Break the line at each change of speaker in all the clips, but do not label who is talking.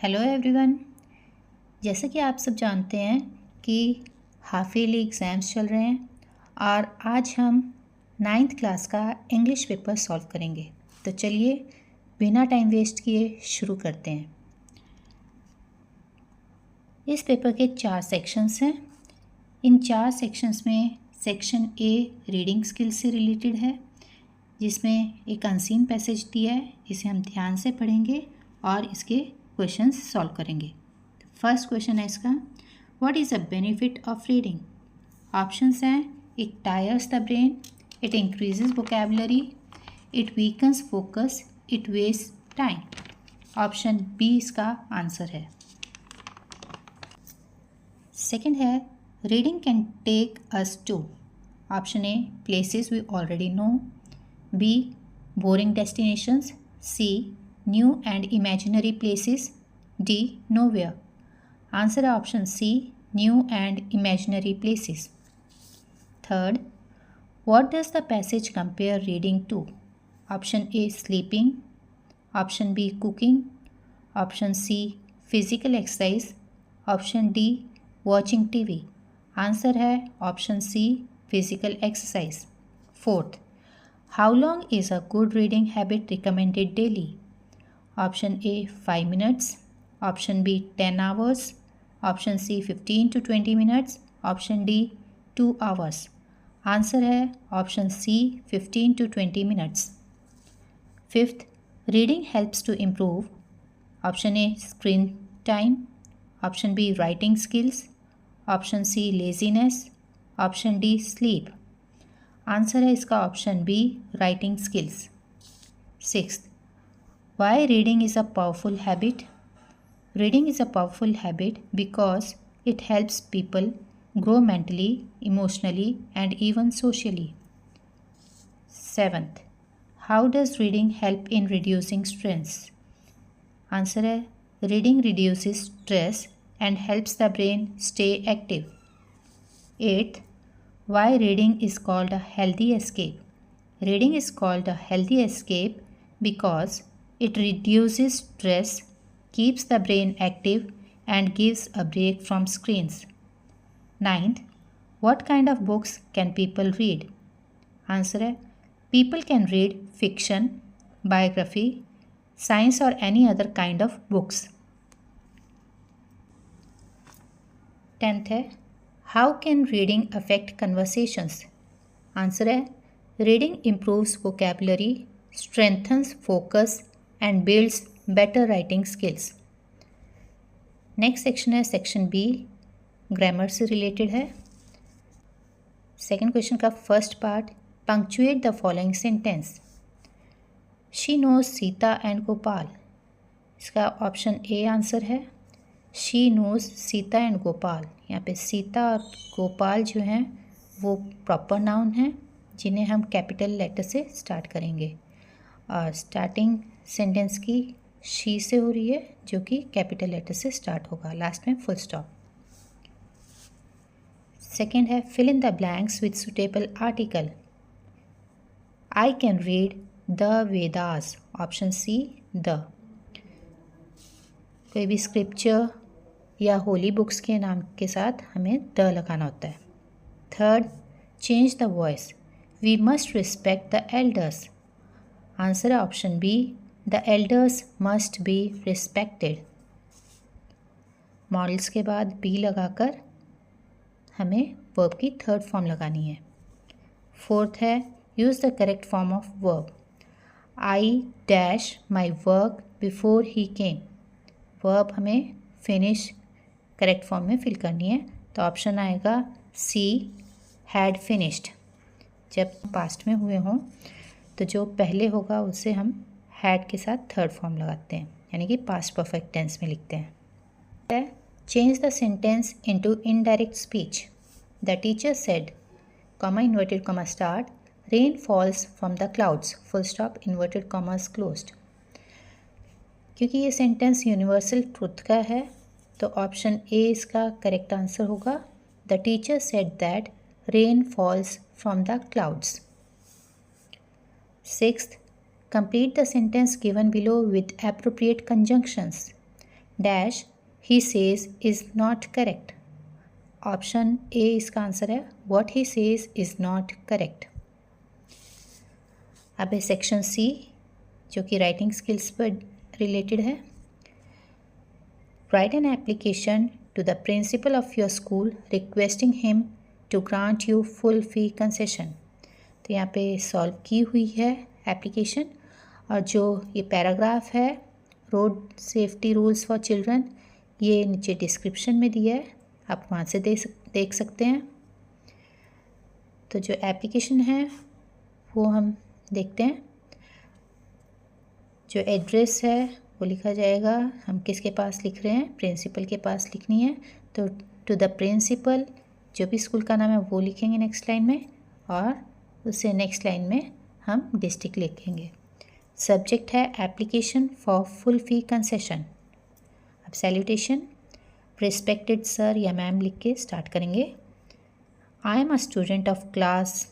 Hello everyone. जैसा कि आप सब जानते हैं कि हाफ ईयरली एग्ज़ाम्स चल रहे हैं और आज हम 9th क्लास का इंग्लिश पेपर सॉल्व करेंगे। तो चलिए बिना टाइम वेस्ट किए शुरू करते हैं। इस पेपर के 4 सेक्शंस हैं। इन 4 सेक्शंस में सेक्शन ए रीडिंग स्किल से रिलेटेड है, जिसमें एक अनसीन पैसेज दिया है, इसे हम ध्यान से पढ़ेंगे और इसके क्वेश्चंस सॉल्व करेंगे। फर्स्ट क्वेश्चन है इसका, what is the benefit of reading? Options हैं, it tires the brain, it increases vocabulary, it weakens focus, it waste time. Option B इसका आंसर है। सेकंड है, reading can take us to. Option A, places we already know, B, boring destinations, C, new and imaginary places, D, nowhere. Answer है option C, new and imaginary places. Third, what does the passage compare reading to? Option A, sleeping, option B, cooking, option C, physical exercise, option D, watching TV. Answer है option C, physical exercise. Fourth, how long is a good reading habit recommended daily? Option A 5 minutes, option B 10 hours, option C 15 to 20 minutes, option D 2 hours. Answer है option C 15 to 20 minutes. Fifth, reading helps to improve. Option A screen time, option B writing skills, option C laziness, option D sleep. Answer है इसका option B writing skills. Sixth, why reading is a powerful habit? Reading is a powerful habit because it helps people grow mentally, emotionally, and even socially. Seventh, how does reading help in reducing stress? Answer है, reading reduces stress and helps the brain stay active. Eighth, why reading is called a healthy escape? Reading is called a healthy escape because it reduces stress, keeps the brain active, and gives a break from screens. Ninth, what kind of books can people read? Answer है, people can read fiction, biography, science or any other kind of books. 10th है, how can reading affect conversations? Answer है, reading improves vocabulary, strengthens focus, and builds better writing skills. Next section है section B, grammar से related है। Second question का first part, punctuate the following sentence. She knows Sita and Gopal. इसका option A answer है। She knows Sita and Gopal. यहाँ पे सीता और गोपाल जो हैं वो प्रॉपर नाउन हैं, जिन्हें हम कैपिटल लेटर से स्टार्ट करेंगे, और स्टार्टिंग सेंटेंस की शी से हो रही है, जो कि कैपिटल लेटर से स्टार्ट होगा, लास्ट में फुल स्टॉप। सेकेंड है, fill in the blanks with suitable article. I can read the Vedas. Option C, the. कोई भी स्क्रिप्चर या होली बुक्स के नाम के साथ हमें द लगाना होता है। Third, change the voice. We must respect the elders. Answer है option B, the elders must be respected. Models के बाद बी लगाकर हमें वर्ब की थर्ड फॉर्म लगानी है। फोर्थ है, use the correct form of verb. I dash my work before he came. Verb हमें फिनिश करेक्ट फॉर्म में फिल करनी है, तो ऑप्शन आएगा सी, हैड फिनिश्ड। जब पास्ट में हुए हों तो जो पहले होगा उसे हम हैड के साथ थर्ड फॉर्म लगाते हैं, यानी कि पास्ट परफेक्ट टेंस में लिखते हैं। Change the sentence into indirect speech. The teacher said, comma inverted comma start, rain falls from the clouds, full stop, inverted commas closed. क्योंकि ये सेंटेंस यूनिवर्सल ट्रुथ का है, तो ऑप्शन ए इसका correct answer होगा। The teacher said that rain falls from the clouds. Sixth, complete the sentence given below with appropriate conjunctions. Dash he says is not correct. Option A इसका answer है what he says is not correct. अब है section C जो कि writing skills पर related है। Write an application to the principal of your school requesting him to grant you full fee concession. तो यहाँ पे सॉल्व की हुई है एप्लीकेशन, और जो ये पैराग्राफ है road safety rules for children, ये नीचे डिस्क्रिप्शन में दिया है, आप वहाँ से देख सकते हैं। तो जो एप्लीकेशन है वो हम देखते हैं। जो एड्रेस है वो लिखा जाएगा, हम किसके पास लिख रहे हैं, प्रिंसिपल के पास लिखनी है। तो टू द प्रिंसिपल, जो भी स्कूल का नाम है वो लिखेंगे नेक्स्ट लाइन में, और उससे नेक्स्ट लाइन में हम डिस्ट्रिक्ट लिखेंगे। सब्जेक्ट है application for full fee concession. अब सैल्यूटेशन रिस्पेक्टेड सर या मैम लिख के स्टार्ट करेंगे। आई am a student of class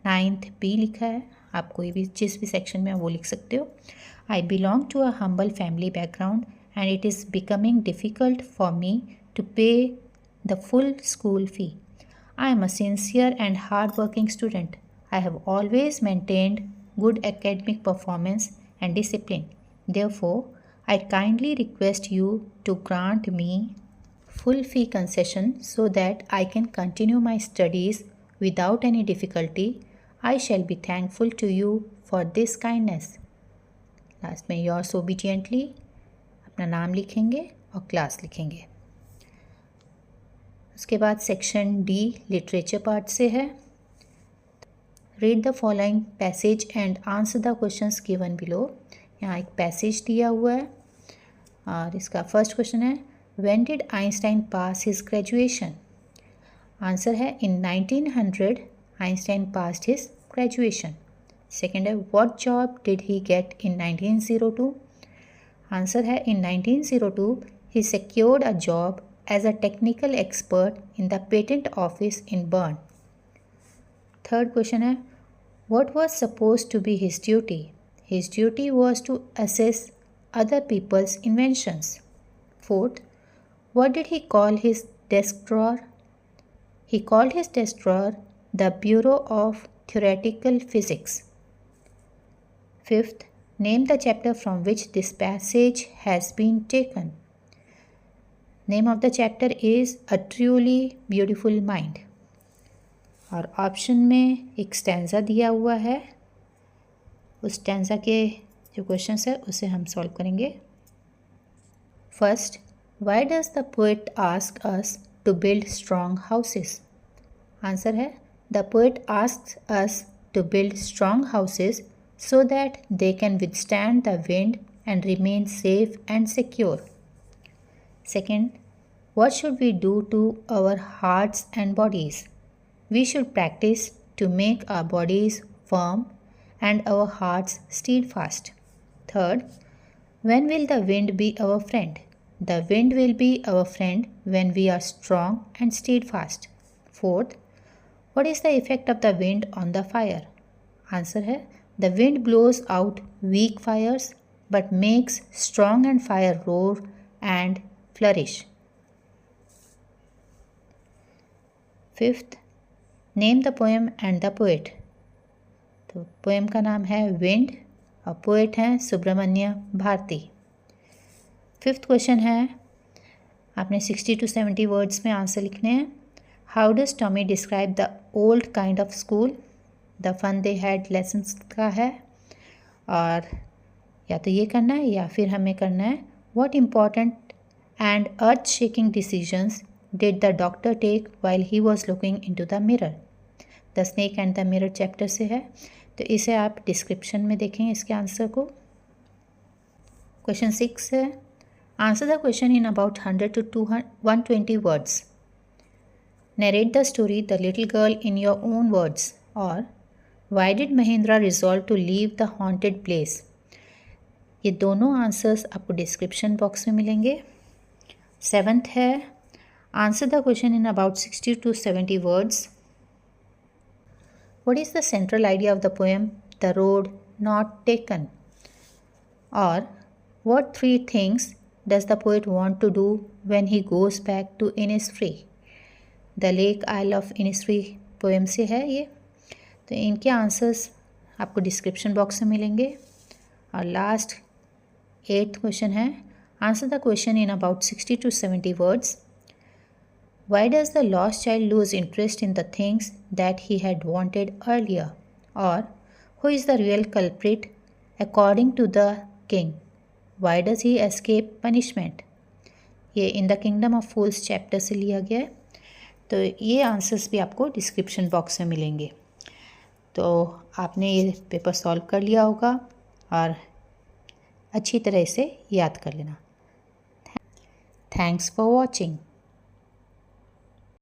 9th B लिखा है, आप कोई भी जिस भी सेक्शन में वो लिख सकते हो। I belong to a humble family background and it is becoming difficult for me to pay the full school fee. I am a sincere and hard working student. I have always maintained good academic performance and discipline. Therefore, I kindly request you to grant me full fee concession so that I can continue my studies without any difficulty. I shall be thankful to you for this kindness. Last में yours obediently अपना नाम लिखेंगे और class लिखेंगे। उसके बाद section D literature part से है। Read the following passage and answer the questions given below. यहाँ एक पैसेज दिया हुआ है और इसका फर्स्ट क्वेश्चन है when did Einstein pass his graduation. Answer है in 1900 Einstein passed his graduation. Second है what job did he get in 1902। Answer है in 1902 he secured a job as a technical expert in the patent office in Bern. Third question है what was supposed to be his duty? His duty was to assess other people's inventions. Fourth, what did he call his desk drawer? He called his desk drawer the Bureau of Theoretical Physics. Fifth, name the chapter from which this passage has been taken. Name of the chapter is A Truly Beautiful Mind. और option में एक stanza दिया हुआ है, उस stanza के जो questions है उसे हम सॉल्व करेंगे। First, why does the poet ask us to build strong houses. Answer है the poet asks us to build strong houses so that they can withstand the wind and remain safe and secure. Second, what should we do to our hearts and bodies. We should practice to make our bodies firm and our hearts steadfast. Third, when will the wind be our friend? The wind will be our friend when we are strong and steadfast. Fourth, what is the effect of the wind on the fire? Answer है the wind blows out weak fires but makes strong and fire roar and flourish. Fifth, name the poem and the poet. तो poem का नाम है wind और poet हैं Subramanya Bharti. Fifth question है, आपने 60 to 70 words में आंसर लिखने हैं। How does Tommy describe the old kind of school. The fun they had lessons का है, और या तो ये करना है या फिर हमें करना है what important and earth shaking decisions did the doctor take while he was looking into the mirror. The snake and the mirror chapter से है, तो इसे आप डिस्क्रिप्शन में देखेंगे इसके आंसर को। क्वेश्चन 6 है answer the question in about 100 to 120 words. Narrate the story the little girl in your own words, और why did Mahendra resolve to leave the haunted place. ये दोनों आंसर्स आपको डिस्क्रिप्शन बॉक्स में मिलेंगे। 7th है answer the question in about 60 to 70 words. What is the central idea of the poem The Road Not Taken? Or what 3 things does the poet want to do when he goes back to Innisfree? The lake isle of Innisfree poem से है ये। तो इनके answers आपको description box में मिलेंगे। और last 8th question है, answer the question in about 60 to 70 words. Why does the lost child lose interest in the things that he had wanted earlier? और who is the real culprit according to the king? Why does he escape punishment? ये in the kingdom of fools chapter से लिया गया है। तो ये answers भी आपको डिस्क्रिप्शन बॉक्स में मिलेंगे। तो आपने ये पेपर सॉल्व कर लिया होगा और अच्छी तरह से याद कर लेना। Thanks for watching.